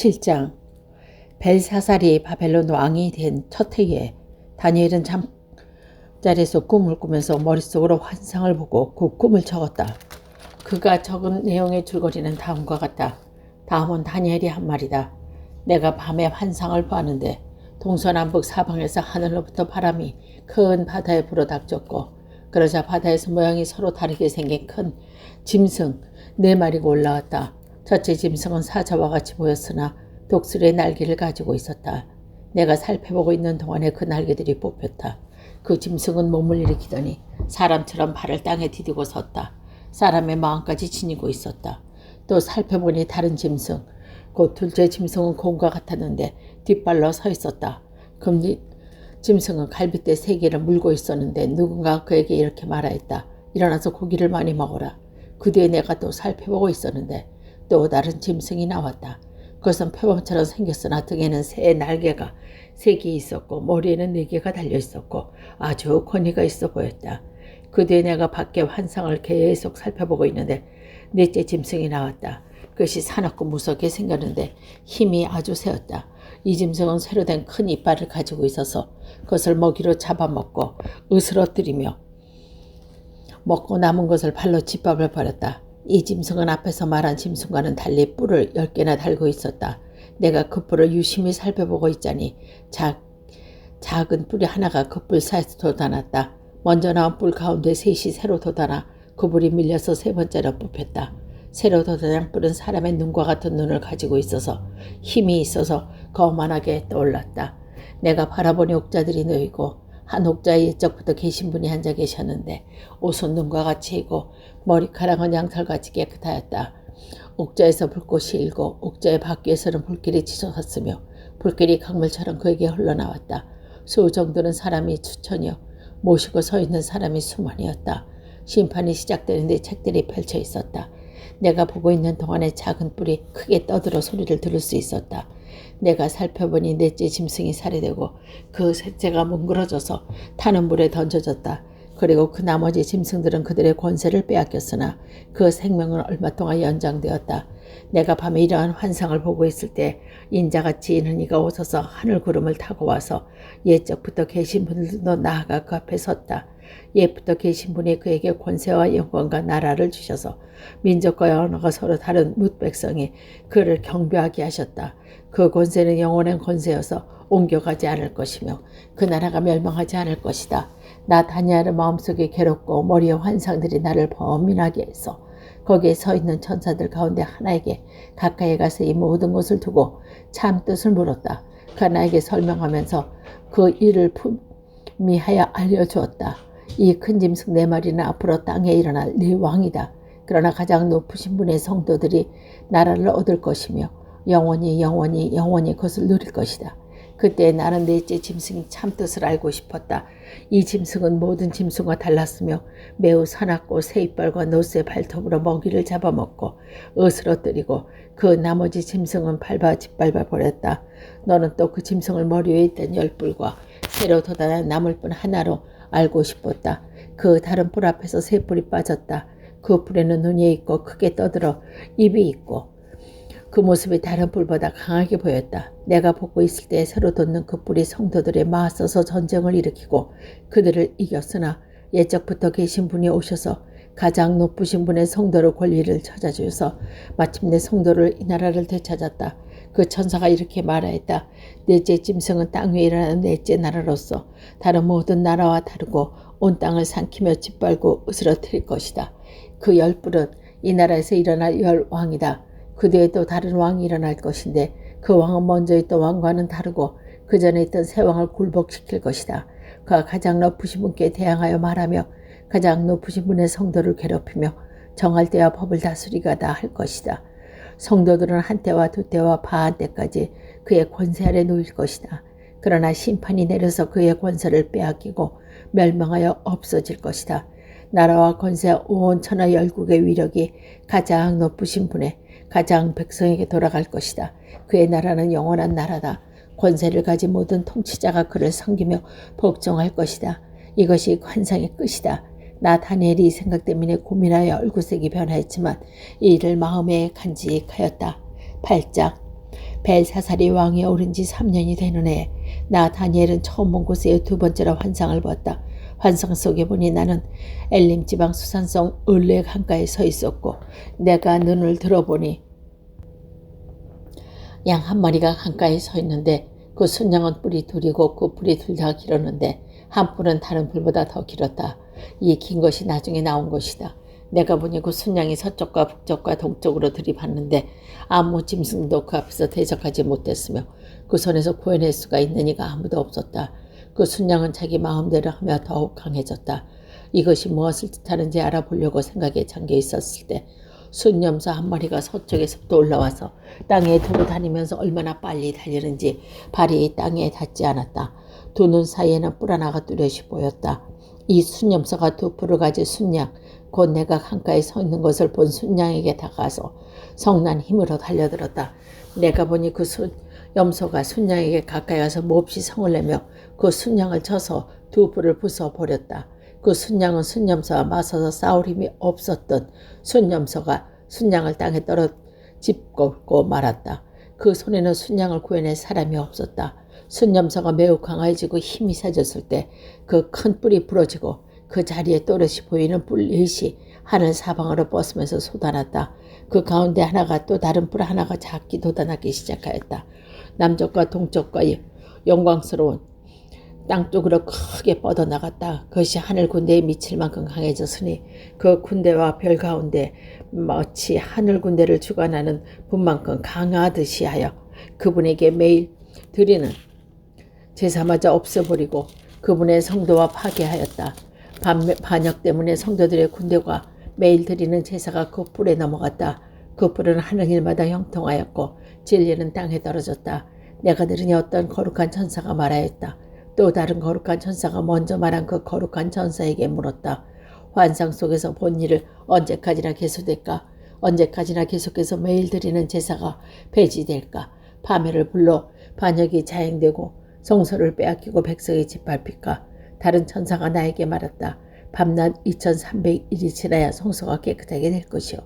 7장. 벨사살이 바벨론 왕이 된 첫 해에 다니엘은 잠자리에서 꿈을 꾸면서 머릿속으로 환상을 보고 그 꿈을 적었다. 그가 적은 내용의 줄거리는 다음과 같다. 다음은 다니엘이 한 말이다. 내가 밤에 환상을 보았는데 동서남북 사방에서 하늘로부터 바람이 큰 바다에 불어닥쳤고, 그러자 바다에서 모양이 서로 다르게 생긴 큰 짐승 4마리가 올라왔다. 첫째 짐승은 사자와 같이 보였으나 독수리의 날개를 가지고 있었다. 내가 살펴보고 있는 동안에 그 날개들이 뽑혔다. 그 짐승은 몸을 일으키더니 사람처럼 발을 땅에 디디고 섰다. 사람의 마음까지 지니고 있었다. 또 살펴보니 다른 짐승, 곧 둘째 짐승은 곰과 같았는데 뒷발로 서 있었다. 금리 짐승은 갈빗대 3개를 물고 있었는데 누군가 그에게 이렇게 말하였다. 일어나서 고기를 많이 먹어라. 그 뒤에 내가 또 살펴보고 있었는데 또 다른 짐승이 나왔다. 그것은 표범처럼 생겼으나 등에는 새의 날개가 3개 있었고 머리에는 4개가 달려 있었고 아주 권위가 있어 보였다. 그 뒤에 내가 밖에 환상을 계속 살펴보고 있는데 넷째 짐승이 나왔다. 그것이 사납고 무섭게 생겼는데 힘이 아주 세었다. 이 짐승은 새로 된 큰 이빨을 가지고 있어서 그것을 먹이로 잡아먹고 으스러뜨리며 먹고 남은 것을 발로 짓밟아 버렸다. 이 짐승은 앞에서 말한 짐승과는 달리 뿔을 10개나 달고 있었다. 내가 그 뿔을 유심히 살펴보고 있자니 작은 뿔이 하나가 그 뿔 사이에서 돋아났다. 먼저 나온 뿔 가운데 셋이 새로 돋아나 그 뿔이 밀려서 3번째로 뽑혔다. 새로 돋아난 뿔은 사람의 눈과 같은 눈을 가지고 있어서 힘이 있어서 거만하게 떠올랐다. 내가 바라보니 옥자들이 놓이고 한 옥자의 옛적부터 계신 분이 앉아 계셨는데 옷은 눈과 같이 익고 머리카락은 양털같이 깨끗하였다. 옥자에서 불꽃이 일고 옥자의 밖에서는 불길이 치솟았으며 불길이 강물처럼 그에게 흘러나왔다. 수 정도는 사람이 수천여, 모시고 서 있는 사람이 수만이었다. 심판이 시작되는데 책들이 펼쳐 있었다. 내가 보고 있는 동안에 작은 뿔이 크게 떠들어 소리를 들을 수 있었다. 내가 살펴보니 넷째 짐승이 살해되고 그 셋째가 뭉그러져서 타는 물에 던져졌다. 그리고 그 나머지 짐승들은 그들의 권세를 빼앗겼으나 그 생명은 얼마 동안 연장되었다. 내가 밤에 이러한 환상을 보고 있을 때 인자같이 있는 이가 오셔서 하늘 구름을 타고 와서 옛적부터 계신 분들도 나아가 그 앞에 섰다. 옛부터 계신 분이 그에게 권세와 영광과 나라를 주셔서 민족과 언어가 서로 다른 뭇백성이 그를 경배하게 하셨다. 그 권세는 영원한 권세여서 옮겨가지 않을 것이며 그 나라가 멸망하지 않을 것이다. 나 다니엘의 마음속에 괴롭고 머리에 환상들이 나를 범인하게 해서 거기에 서 있는 천사들 가운데 하나에게 가까이 가서 이 모든 것을 두고 참 뜻을 물었다. 그 나에게 설명하면서 그 일을 품미하여 알려주었다. 이 큰 짐승 4마리는 앞으로 땅에 일어날 네 왕이다. 그러나 가장 높으신 분의 성도들이 나라를 얻을 것이며 영원히 그것을 누릴 것이다. 그때 나는 넷째 짐승이 참 뜻을 알고 싶었다. 이 짐승은 모든 짐승과 달랐으며 매우 사납고 새 이빨과 노새 발톱으로 먹이를 잡아먹고 으스러뜨리고 그 나머지 짐승은 밟아 짓밟아 버렸다. 너는 또 그 짐승을 머리 위에 있던 10뿔과 새로 돋아난 나물뿐 하나로 알고 싶었다. 그 다른 뿔 앞에서 3뿔이 빠졌다. 그 뿔에는 눈이 있고 크게 떠들어 입이 있고 그 모습이 다른 뿔보다 강하게 보였다. 내가 보고 있을 때 새로 돋는 그 뿔이 성도들에 맞서서 전쟁을 일으키고 그들을 이겼으나 옛적부터 계신 분이 오셔서 가장 높으신 분의 성도의 권리를 찾아주셔서 마침내 성도를 이 나라를 되찾았다. 그 천사가 이렇게 말하였다. 넷째 짐승은 땅 위에 일어나는 넷째 나라로서 다른 모든 나라와 다르고 온 땅을 삼키며 짓밟고 으스러뜨릴 것이다. 그 10뿔은 이 나라에서 일어날 10왕이다. 그 뒤에 또 다른 왕이 일어날 것인데 그 왕은 먼저 있던 왕과는 다르고 그 전에 있던 새 왕을 굴복시킬 것이다. 그가 가장 높으신 분께 대항하여 말하며 가장 높으신 분의 성도를 괴롭히며 정할 때와 법을 다스리가다 할 것이다. 성도들은 한때와 두때와 반때까지 그의 권세 아래 놓일 것이다. 그러나 심판이 내려서 그의 권세를 빼앗기고 멸망하여 없어질 것이다. 나라와 권세 온 천하 열국의 위력이 가장 높으신 분의 가장 백성에게 돌아갈 것이다. 그의 나라는 영원한 나라다. 권세를 가진 모든 통치자가 그를 섬기며 복종할 것이다. 이것이 환상의 끝이다. 나 다니엘이 이 생각 때문에 고민하여 얼굴색이 변하였지만 이 일을 마음에 간직하였다. 8장. 벨사살이 왕위에 오른 지 3년이 되는 해 나 다니엘은 처음 본 곳에 두 번째로 환상을 보았다. 환상 속에 보니 나는 엘림 지방 수산성 을레 강가에 서 있었고 내가 눈을 들어보니 양 한 마리가 강가에 서 있는데 그 순양은 뿔이 둘이고 그 뿔이 둘 다 길었는데 한 뿔은 다른 뿔보다 더 길었다. 이 긴 것이 나중에 나온 것이다. 내가 보니 그 순양이 서쪽과 북쪽과 동쪽으로 들이받는데 아무 짐승도 그 앞에서 대적하지 못했으며 그 손에서 구해낼 수가 있는 이가 아무도 없었다. 그 순양은 자기 마음대로 하며 더욱 강해졌다. 이것이 무엇을 뜻하는지 알아보려고 생각에 잠겨 있었을 때 순염소 한 마리가 서쪽에서부터 올라와서 땅에 두루 다니면서 얼마나 빨리 달리는지 발이 땅에 닿지 않았다. 두 눈 사이에는 뿔 하나가 뚜렷이 보였다. 이 순염소가 두 뿔을 가진 순양, 곧 내가 강가에 서 있는 것을 본 순양에게 다가가서 성난 힘으로 달려들었다. 내가 보니 그 염소가 순양에게 가까이 가서 몹시 성을 내며 그 순양을 쳐서 두 뿔을 부숴버렸다. 그 순양은 순염소와 맞서서 싸울 힘이 없었던 순염소가 순양을 땅에 떨어집고 말았다. 그 손에는 순양을 구해낼 사람이 없었다. 순염소가 매우 강해지고 힘이 세졌을 때 그 큰 뿔이 부러지고 그 자리에 또렷이 보이는 뿔 넷이 하늘 사방으로 뻗으면서 솟아났다. 그 가운데 하나가 또 다른 뿔 하나가 작게 돋아나기 시작하였다. 남쪽과 동쪽과 영광스러운 땅 쪽으로 크게 뻗어나갔다. 그것이 하늘 군대에 미칠 만큼 강해졌으니 그 군대와 별 가운데 마치 하늘 군대를 주관하는 분만큼 강하듯이 하여 그분에게 매일 드리는 제사마저 없애버리고 그분의 성도와 파괴하였다. 반역 때문에 성도들의 군대가 매일 드리는 제사가 그 뿔에 넘어갔다. 그 뿔은 하는 일마다 형통하였고 진리는 땅에 떨어졌다. 내가 들으니 어떤 거룩한 천사가 말하였다. 또 다른 거룩한 천사가 먼저 말한 그 거룩한 천사에게 물었다. 환상 속에서 본 일을 언제까지나 계속될까? 언제까지나 계속해서 매일 드리는 제사가 폐지될까? 파멸을 불러 반역이 자행되고 성소를 빼앗기고 백성이 짓밟힐까? 다른 천사가 나에게 말했다. 밤낮 2300일이 지나야 성소가 깨끗하게 될 것이요.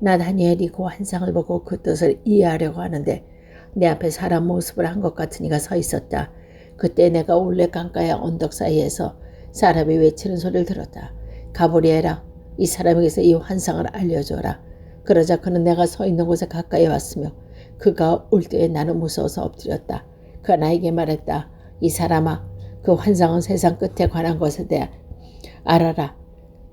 나 다니엘이 그 환상을 보고 그 뜻을 이해하려고 하는데 내 앞에 사람 모습을 한 것 같은 이가 서 있었다. 그때 내가 올레 강가의 언덕 사이에서 사람이 외치는 소리를 들었다. 가브리엘아, 이 사람에게서 이 환상을 알려줘라. 그러자 그는 내가 서 있는 곳에 가까이 왔으며 그가 올 때에 나는 무서워서 엎드렸다. 그가 나에게 말했다. 이 사람아, 그 환상은 세상 끝에 관한 것에 대해 알아라.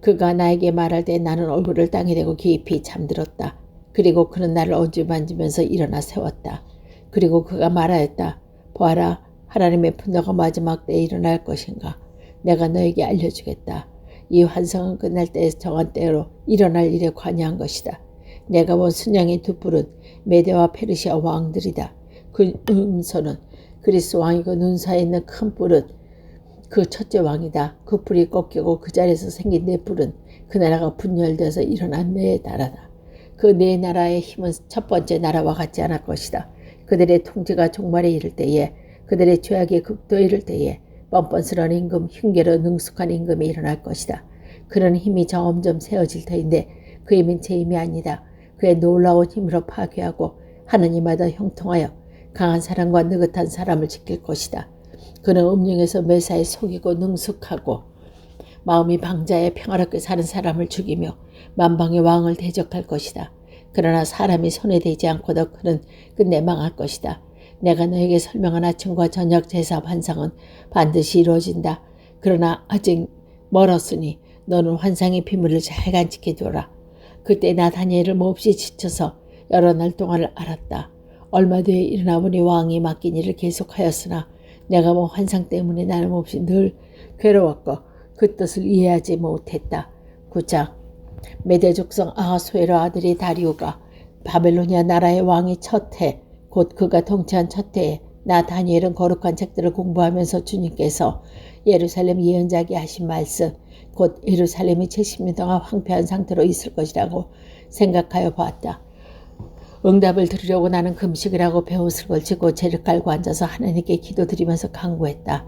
그가 나에게 말할 때 나는 얼굴을 땅에 대고 깊이 잠들었다. 그리고 그는 나를 어지만지면서 일어나 세웠다. 그리고 그가 말하였다. 보아라, 하나님의 분노가 마지막 때에 일어날 것인가. 내가 너에게 알려주겠다. 이 환상은 끝날 때에 정한 때로 일어날 일에 관여한 것이다. 내가 본 순양의 두 뿔은 메대와 페르시아 왕들이다. 그 음소는 그리스 왕이고 눈 사이에 있는 큰 뿔은 그 첫째 왕이다. 그 뿔이 꺾이고 그 자리에서 생긴 네 뿔은 그 나라가 분열되어서 일어난 네 나라다. 그 네 나라의 힘은 첫 번째 나라와 같지 않을 것이다. 그들의 통치가 종말에 이를 때에 그들의 죄악의 극도에 이를 때에 뻔뻔스러운 임금, 흉계로 능숙한 임금이 일어날 것이다. 그런 힘이 점점 세워질 터인데 그 힘은 제 힘이 아니다. 그의 놀라운 힘으로 파괴하고 하느님마다 형통하여 강한 사람과 느긋한 사람을 지킬 것이다. 그는 음령에서 매사에 속이고 능숙하고 마음이 방자에 평화롭게 사는 사람을 죽이며 만방의 왕을 대적할 것이다. 그러나 사람이 손에 대지 않고도 그는 끝내 망할 것이다. 내가 너에게 설명한 아침과 저녁 제사 환상은 반드시 이루어진다. 그러나 아직 멀었으니 너는 환상의 비밀을 잘 간직해두라. 그때 나 다니엘을 몹시 지쳐서 여러 날 동안을 알았다. 얼마 뒤에 일어나 보니 왕이 맡긴 일을 계속하였으나 내가 본 환상 때문에 나는 몹시 늘 괴로웠고 그 뜻을 이해하지 못했다. 9장 메대 족성 아하수에로 아들이 다리오가 바벨로니아 나라의 왕이 첫 해, 곧 그가 통치한 첫 해에 나 다니엘은 거룩한 책들을 공부하면서 주님께서 예루살렘 예언자에게 하신 말씀, 곧 예루살렘이 70년 동안 황폐한 상태로 있을 것이라고 생각하여 보았다. 응답을 들으려고 나는 금식을 하고 베옷을 걸치고 재를 깔고 앉아서 하나님께 기도드리면서 간구했다.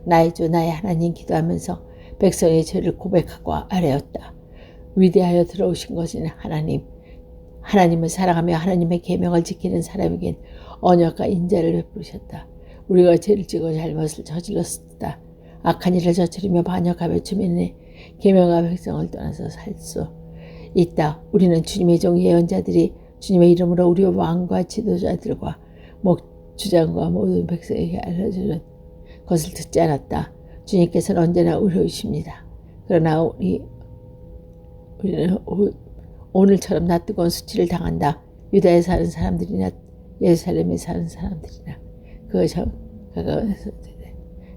나의 주 나의 하나님 기도하면서 백성의 죄를 고백하고 아뢰었다. 위대하여 들어오신 것은 하나님. 하나님을 사랑하며 하나님의 계명을 지키는 사람에겐 언약과 인자를 베푸셨다. 우리가 죄를 지고 잘못을 저질렀다. 악한 일을 저지르며 반역하며 주민의 계명과 백성을 떠나서 살 수 있다. 우리는 주님의 종 예언자들이 주님의 이름으로 우리 왕과 지도자들과 목주장과 모든 백성에게 알려주는 것을 듣지 않았다. 주님께서는 언제나 의로우십니다. 그러나 우리는 오늘처럼 나 뜨거운 수치를 당한다. 유다에 사는 사람들이나 예루살렘에 사는 사람들이나 그가 가까워서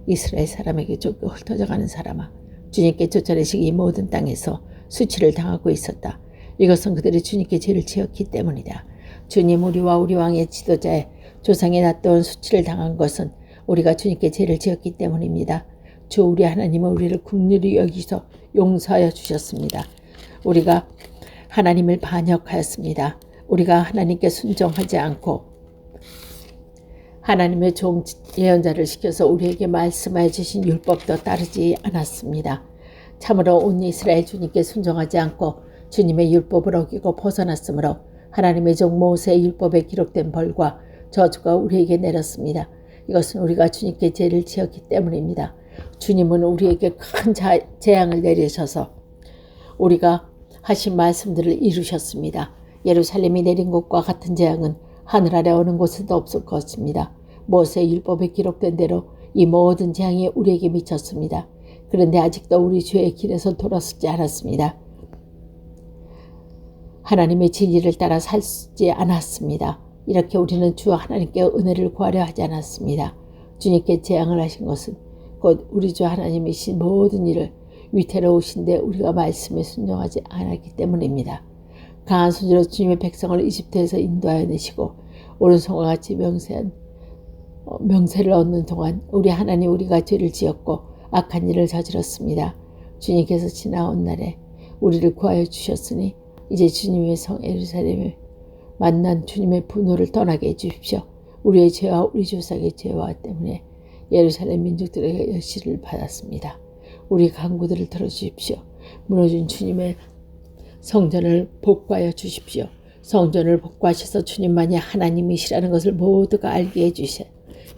이스라엘 사람에게 쫓겨 흩어져가는 사람아, 주님께 쫓아내시기 이 모든 땅에서 수치를 당하고 있었다. 이것은 그들이 주님께 죄를 지었기 때문이다. 주님, 우리와 우리 왕의 지도자의 조상에 낫던 수치를 당한 것은 우리가 주님께 죄를 지었기 때문입니다. 주 우리 하나님은 우리를 긍휼히 여기서 용서하여 주셨습니다. 우리가 하나님을 반역하였습니다. 우리가 하나님께 순종하지 않고 하나님의 종 예언자를 시켜서 우리에게 말씀하여 주신 율법도 따르지 않았습니다. 참으로 온 이스라엘 주님께 순종하지 않고 주님의 율법을 어기고 벗어났으므로 하나님의 종 모세의 율법에 기록된 벌과 저주가 우리에게 내렸습니다. 이것은 우리가 주님께 죄를 지었기 때문입니다. 주님은 우리에게 큰 재앙을 내리셔서 우리가 하신 말씀들을 이루셨습니다. 예루살렘이 내린 것과 같은 재앙은 하늘 아래 어느 곳에도 없을 것입니다. 모세의 율법에 기록된 대로 이 모든 재앙이 우리에게 미쳤습니다. 그런데 아직도 우리 죄의 길에서 돌아서지 않았습니다. 하나님의 진리를 따라 살지 않았습니다. 이렇게 우리는 주 하나님께 은혜를 구하려 하지 않았습니다. 주님께 재앙을 하신 것은 곧 우리 주 하나님이신 모든 일을 위태로우신데 우리가 말씀에 순종하지 않았기 때문입니다. 강한 손으로 주님의 백성을 이집트에서 인도하여 내시고 오른손과 같이 명세를 얻는 동안 우리 하나님 우리가 죄를 지었고 악한 일을 저질렀습니다. 주님께서 지나온 날에 우리를 구하여 주셨으니 이제 주님의 성 예루살렘을 만난 주님의 분노를 떠나게 해주십시오. 우리의 죄와 우리 조상의 죄와 때문에 예루살렘 민족들에게 여시를 받았습니다. 우리 간구들을 들어주십시오. 무너진 주님의 성전을 복구하여 주십시오. 성전을 복구하셔서 주님만이 하나님이시라는 것을 모두가 알게 해주셔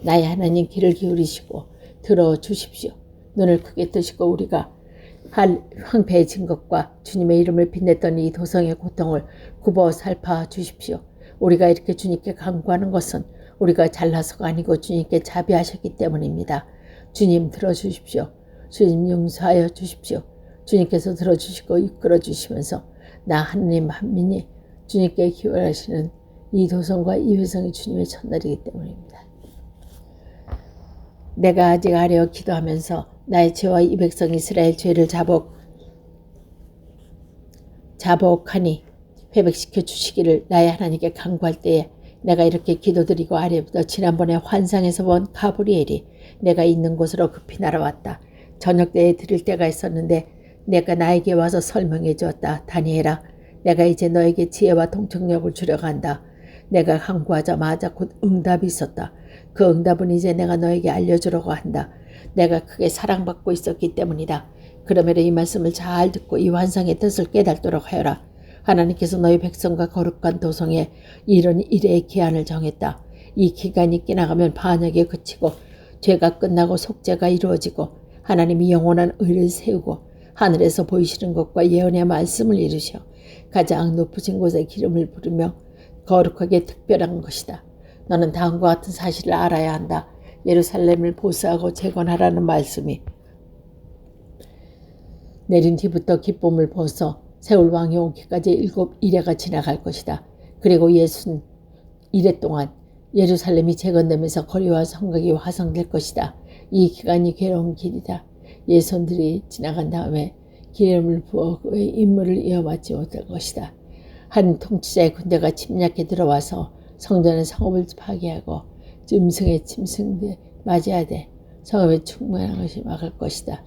나의 하나님 귀를 기울이시고 들어주십시오. 눈을 크게 뜨시고 우리가 황폐해진 것과 주님의 이름을 빛냈던 이 도성의 고통을 굽어 살파 주십시오. 우리가 이렇게 주님께 간구하는 것은 우리가 잘나서가 아니고 주님께 자비하셨기 때문입니다. 주님 들어주십시오. 주님 용서하여 주십시오. 주님께서 들어주시고 이끌어 주시면서 나 하나님 한민이 주님께 기원하시는 이 도성과 이 회성이 주님의 첫날이기 때문입니다. 내가 아직 아뢰어 기도하면서 나의 죄와 이 백성 이스라엘 죄를 자복하니 회복시켜 주시기를 나의 하나님께 간구할 때에 내가 이렇게 기도드리고 아뢰어 지난번에 환상에서 본 가브리엘이 내가 있는 곳으로 급히 날아왔다. 저녁 때에 드릴 때가 있었는데 내가 나에게 와서 설명해 주었다. 다니엘아, 내가 이제 너에게 지혜와 통촉력을 주려고 한다. 내가 간구하자마자 곧 응답이 있었다. 그 응답은 이제 내가 너에게 알려주려고 한다. 내가 크게 사랑받고 있었기 때문이다. 그러므로 이 말씀을 잘 듣고 이 환상의 뜻을 깨닫도록 하여라. 하나님께서 너희 백성과 거룩한 도성에 이런 일의 기한을 정했다. 이 기간이 지나가면 반역이 그치고 죄가 끝나고 속죄가 이루어지고 하나님이 영원한 의를 세우고 하늘에서 보이시는 것과 예언의 말씀을 이루셔 가장 높으신 곳에 기름을 부르며 거룩하게 특별한 것이다. 너는 다음과 같은 사실을 알아야 한다. 예루살렘을 보수하고 재건하라는 말씀이 내린 뒤부터 기쁨을 벗어 세울 왕이 오기까지 7일회가 지나갈 것이다. 그리고 61회 동안 예루살렘이 재건되면서 거리와 성곽이 화성될 것이다. 이 기간이 괴로운 길이다. 예손들이 지나간 다음에 기름을 부어 그의 임무를 이어받지 못할 것이다. 한 통치자의 군대가 침략해 들어와서 성전의 성읍을 파괴하고 짐승의 짐승들 맞이하되 성읍에 충만한 것이 막을 것이다.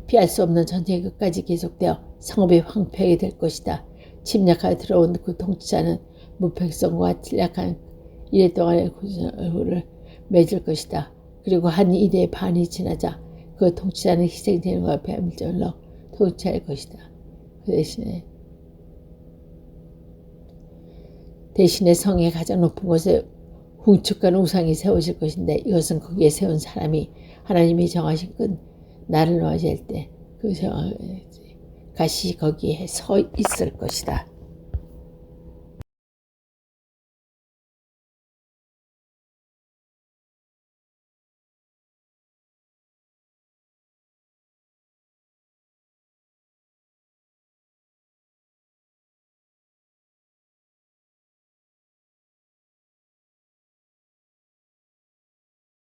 피할 수 없는 전쟁이 끝까지 계속되어 성읍이 황폐하게 될 것이다. 침략하여 들어온 그 통치자는 무백성과 침략한 1회 동안의 얼굴을 맺을 것이다. 그리고 한 1회 반이 지나자 그 통치자는 희생되는 것과 배물절로 통치할 것이다. 그 대신에 성의 가장 높은 곳에 흉측한 우상이 세워질 것인데 이것은 거기에 세운 사람이 하나님이 정하신 건 나를 맞이할 때 그 가시 거기에 서 있을 것이다.